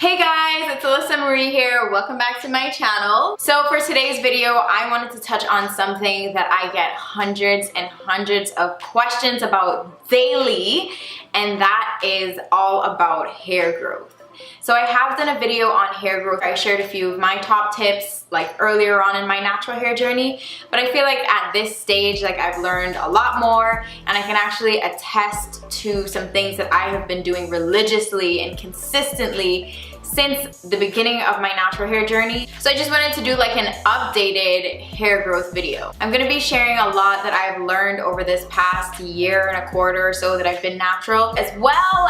Hey guys, it's Alyssa Marie here. Welcome back to my channel. So for today's video, I wanted to touch on something that I get hundreds and hundreds of questions about daily, and that is all about hair growth. So I have done a video on hair growth. I shared a few of my top tips like earlier on in my natural hair journey, but I feel like at this stage, like I've learned a lot more and I can actually attest to some things that I have been doing religiously and consistently since the beginning of my natural hair journey. So I just wanted to do like an updated hair growth video. I'm gonna be sharing a lot that I've learned over this past year and a quarter or so that I've been natural, as well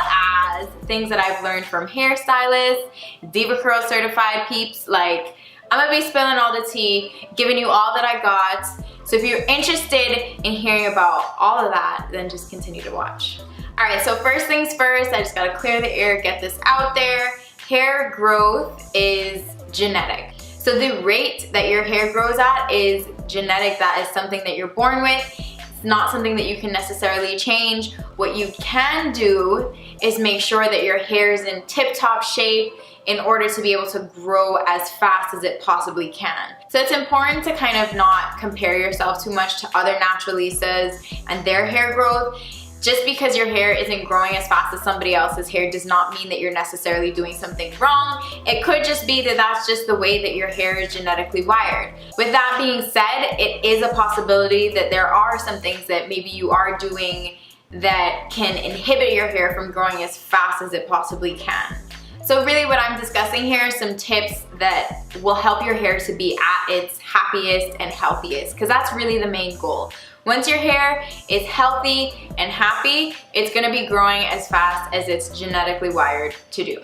as things that I've learned from hairstylists, DevaCurl certified peeps. Like, I'm gonna be spilling all the tea, giving you all that I got. So if you're interested in hearing about all of that, then just continue to watch. All right, so first things first, I just gotta clear the air, get this out there. Hair growth is genetic. So the rate that your hair grows at is genetic. That is something that you're born with. It's not something that you can necessarily change. What you can do is make sure that your hair is in tip-top shape in order to be able to grow as fast as it possibly can. So it's important to kind of not compare yourself too much to other naturalistas and their hair growth. Just because your hair isn't growing as fast as somebody else's hair does not mean that you're necessarily doing something wrong. It could just be that that's just the way that your hair is genetically wired. With that being said, it is a possibility that there are some things that maybe you are doing that can inhibit your hair from growing as fast as it possibly can. So really what I'm discussing here are some tips that will help your hair to be at its happiest and healthiest, because that's really the main goal. Once your hair is healthy and happy, it's gonna be growing as fast as it's genetically wired to do.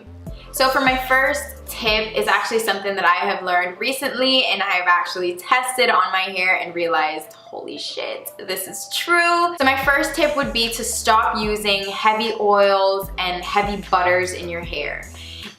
So for my first tip is actually something that I have learned recently, and I have actually tested on my hair and realized, holy shit, this is true. So my first tip would be to stop using heavy oils and heavy butters in your hair.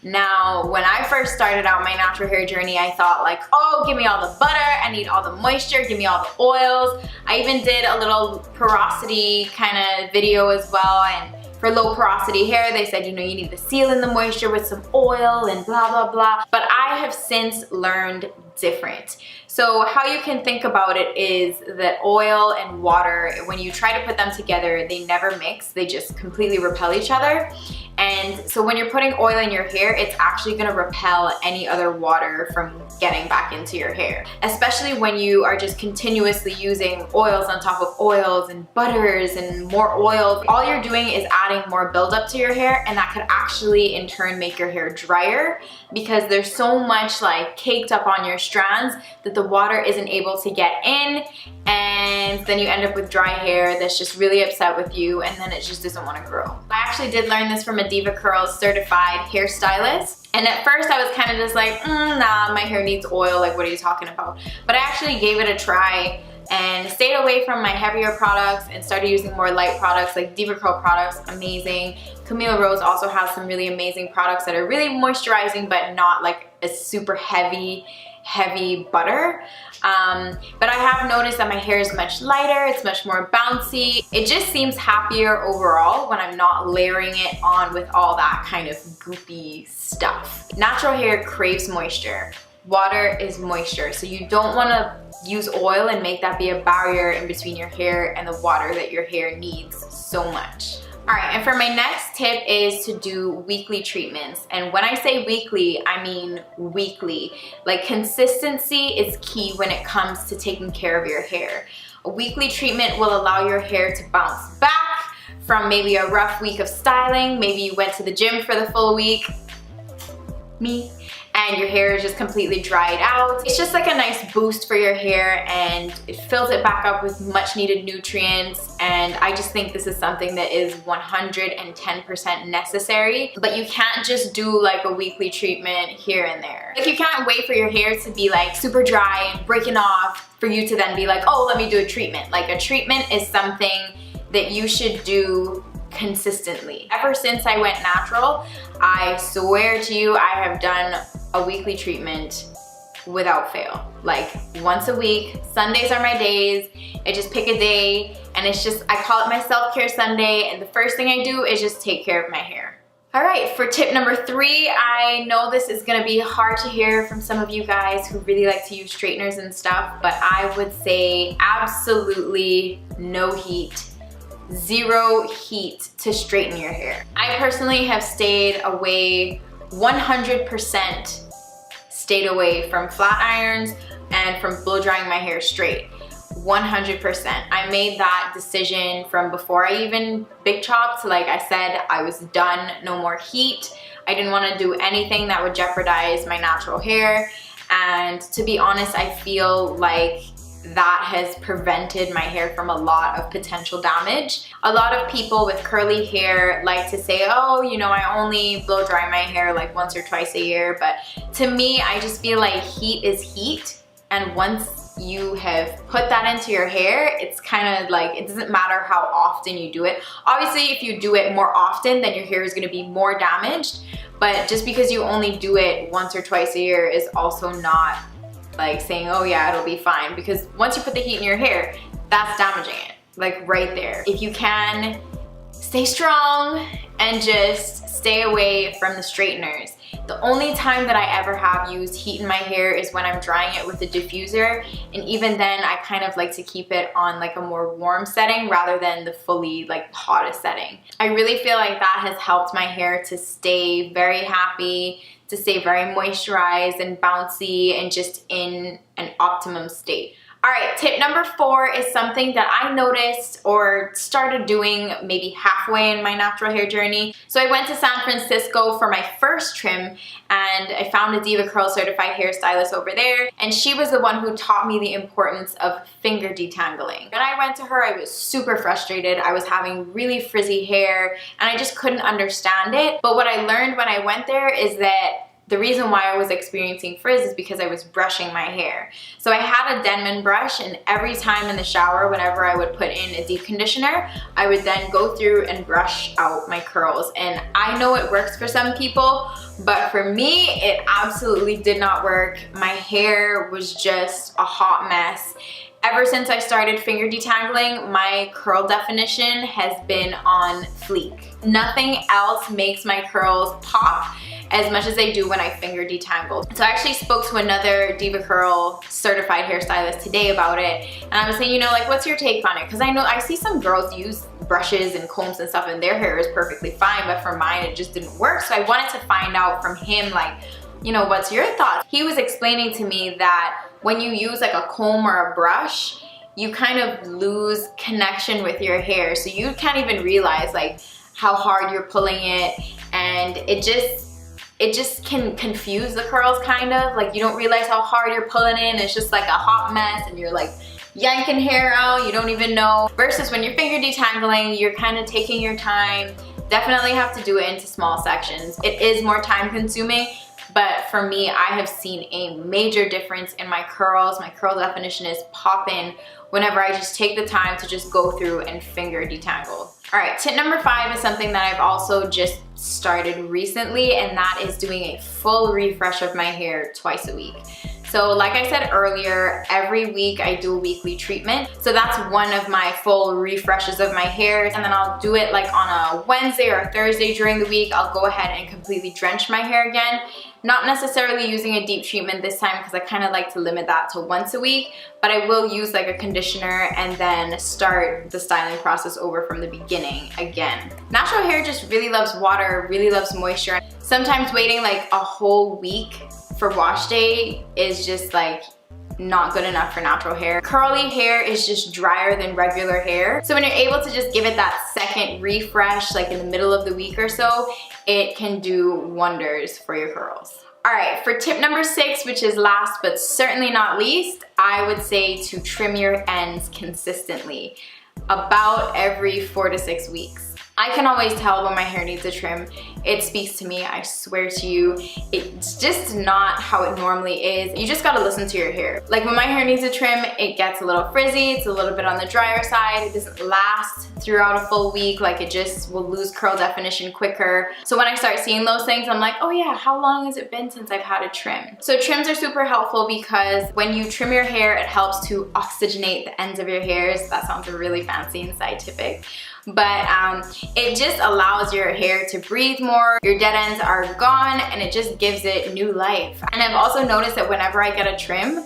Now, when I first started out my natural hair journey, I thought like, oh, give me all the butter, I need all the moisture, give me all the oils. I even did a little porosity kind of video as well, and for low porosity hair, they said, you know, you need to seal in the moisture with some oil and blah, blah, blah. But I have since learned different. So how you can think about it is that oil and water, when you try to put them together, they never mix, they just completely repel each other. And so when you're putting oil in your hair, it's actually gonna repel any other water from getting back into your hair. Especially when you are just continuously using oils on top of oils and butters and more oils. All you're doing is adding more buildup to your hair, and that could actually in turn make your hair drier because there's so much like caked up on your strands that the water isn't able to get in, and then you end up with dry hair that's just really upset with you, and then it just doesn't want to grow. I actually did learn this from a DevaCurl certified hairstylist, and at first I was kind of just like, nah, my hair needs oil, like what are you talking about? But I actually gave it a try and stayed away from my heavier products and started using more light products like DevaCurl products, amazing. Camille Rose also has some really amazing products that are really moisturizing but not like a super heavy butter. But I have noticed that my hair is much lighter, it's much more bouncy. It just seems happier overall when I'm not layering it on with all that kind of goopy stuff. Natural hair craves moisture. Water is moisture, so you don't want to use oil and make that be a barrier in between your hair and the water that your hair needs so much. All right, and for my next tip is to do weekly treatments. And when I say weekly, I mean weekly. Like, consistency is key when it comes to taking care of your hair. A weekly treatment will allow your hair to bounce back from maybe a rough week of styling. Maybe you went to the gym for the full week, me, and your hair is just completely dried out. It's just like a nice boost for your hair, and it fills it back up with much needed nutrients, and I just think this is something that is 110% necessary. But you can't just do like a weekly treatment here and there. Like, you can't wait for your hair to be like super dry and breaking off for you to then be like, oh, let me do a treatment. Like, a treatment is something that you should do consistently. Ever since I went natural, I swear to you, I have done a weekly treatment without fail. Like, once a week. Sundays are my days. I just pick a day, and it's just, I call it my self-care Sunday, and the first thing I do is just take care of my hair. All right, for tip number 3, I know this is gonna be hard to hear from some of you guys who really like to use straighteners and stuff, but I would say absolutely no heat. 0 heat to straighten your hair. I personally have stayed away 100% stayed away from flat irons and from blow drying my hair straight. 100%. I made that decision from before I even big chopped. Like I said, I was done, no more heat. I didn't want to do anything that would jeopardize my natural hair. And to be honest, I feel like that has prevented my hair from a lot of potential damage. A lot of people with curly hair like to say, oh, you know, I only blow dry my hair like once or twice a year. But to me, I just feel like heat is heat. And once you have put that into your hair, it's kind of like, it doesn't matter how often you do it. Obviously, if you do it more often, then your hair is gonna be more damaged. But just because you only do it once or twice a year is also not like saying, oh yeah, it'll be fine. Because once you put the heat in your hair, that's damaging it, like right there. If you can, stay strong and just stay away from the straighteners. The only time that I ever have used heat in my hair is when I'm drying it with a diffuser, and even then I kind of like to keep it on like a more warm setting rather than the fully like hottest setting. I really feel like that has helped my hair to stay very happy, to stay very moisturized and bouncy and just in an optimum state. All right, tip number 4 is something that I noticed or started doing maybe halfway in my natural hair journey. So I went to San Francisco for my first trim, and I found a DevaCurl certified hairstylist over there, and she was the one who taught me the importance of finger detangling. When I went to her, I was super frustrated. I was having really frizzy hair and I just couldn't understand it. But what I learned when I went there is that the reason why I was experiencing frizz is because I was brushing my hair. So I had a Denman brush, and every time in the shower, whenever I would put in a deep conditioner, I would then go through and brush out my curls. And I know it works for some people, but for me, it absolutely did not work. My hair was just a hot mess. Ever since I started finger detangling, my curl definition has been on fleek. Nothing else makes my curls pop as much as they do when I finger detangle. So I actually spoke to another DevaCurl certified hairstylist today about it, and I was saying, you know, like, what's your take on it? Because I know I see some girls use brushes and combs and stuff and their hair is perfectly fine, but for mine it just didn't work. So I wanted to find out from him, like, you know, what's your thoughts? He was explaining to me that when you use like a comb or a brush, you kind of lose connection with your hair. So you can't even realize like how hard you're pulling it, and it just can confuse the curls kind of. Like you don't realize how hard you're pulling it, and it's just like a hot mess and you're like yanking hair out, you don't even know. Versus when you're finger detangling, you're kind of taking your time. Definitely have to do it into small sections. It is more time consuming, but for me, I have seen a major difference in my curls. My curl definition is popping whenever I just take the time to just go through and finger detangle. All right, tip number 5 is something that I've also just started recently, and that is doing a full refresh of my hair twice a week. So like I said earlier, every week I do a weekly treatment. So that's one of my full refreshes of my hair. And then I'll do it like on a Wednesday or a Thursday during the week. I'll go ahead and completely drench my hair again. Not necessarily using a deep treatment this time because I kind of like to limit that to once a week, but I will use like a conditioner and then start the styling process over from the beginning again. Natural hair just really loves water, really loves moisture. Sometimes waiting like a whole week for wash day is just like not good enough for natural hair. Curly hair is just drier than regular hair. So when you're able to just give it that second refresh, like in the middle of the week or so, it can do wonders for your curls. All right, for tip number 6, which is last but certainly not least, I would say to trim your ends consistently, about every 4 to 6 weeks. I can always tell when my hair needs a trim. It speaks to me, I swear to you. It's just not how it normally is. You just gotta listen to your hair. Like when my hair needs a trim, it gets a little frizzy, it's a little bit on the drier side, it doesn't last throughout a full week, like it just will lose curl definition quicker. So when I start seeing those things, I'm like, oh yeah, how long has it been since I've had a trim? So trims are super helpful because when you trim your hair, it helps to oxygenate the ends of your hairs. That sounds really fancy and scientific. but it just allows your hair to breathe more. Your dead ends are gone and it just gives it new life. And I've also noticed that whenever I get a trim,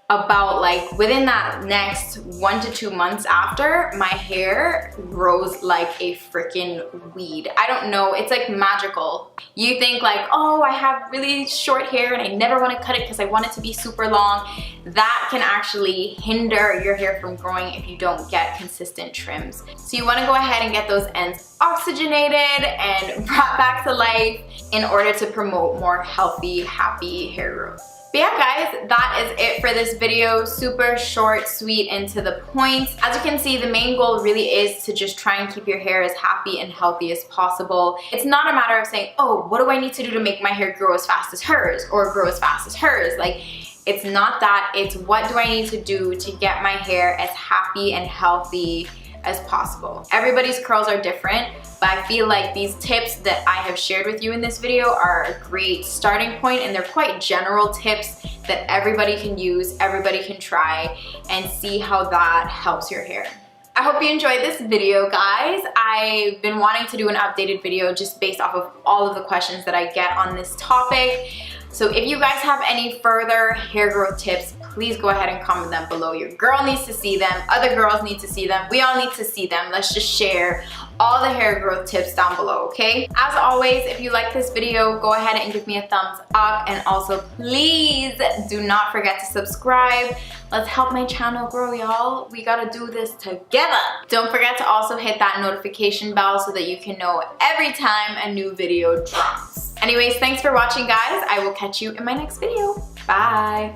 about like within that next 1 to 2 months after, my hair grows like a freaking weed. I don't know, it's like magical. You think like, oh, I have really short hair and I never want to cut it because I want it to be super long. That can actually hinder your hair from growing if you don't get consistent trims. So you want to go ahead and get those ends oxygenated and brought back to life in order to promote more healthy, happy hair growth. But yeah guys, that is it for this video. Super short, sweet, and to the point. As you can see, the main goal really is to just try and keep your hair as happy and healthy as possible. It's not a matter of saying, oh, what do I need to do to make my hair grow as fast as hers or grow as fast as hers? Like, it's not that, it's what do I need to do to get my hair as happy and healthy as possible. Everybody's curls are different, but I feel like these tips that I have shared with you in this video are a great starting point, and they're quite general tips that everybody can use, everybody can try, and see how that helps your hair. I hope you enjoyed this video, guys. I've been wanting to do an updated video just based off of all of the questions that I get on this topic. So if you guys have any further hair growth tips, please go ahead and comment them below. Your girl needs to see them, other girls need to see them, we all need to see them. Let's just share all the hair growth tips down below, okay? As always, if you like this video, go ahead and give me a thumbs up, and also please do not forget to subscribe. Let's help my channel grow, y'all. We gotta do this together. Don't forget to also hit that notification bell so that you can know every time a new video drops. Anyways, thanks for watching, guys. I will catch you in my next video. Bye.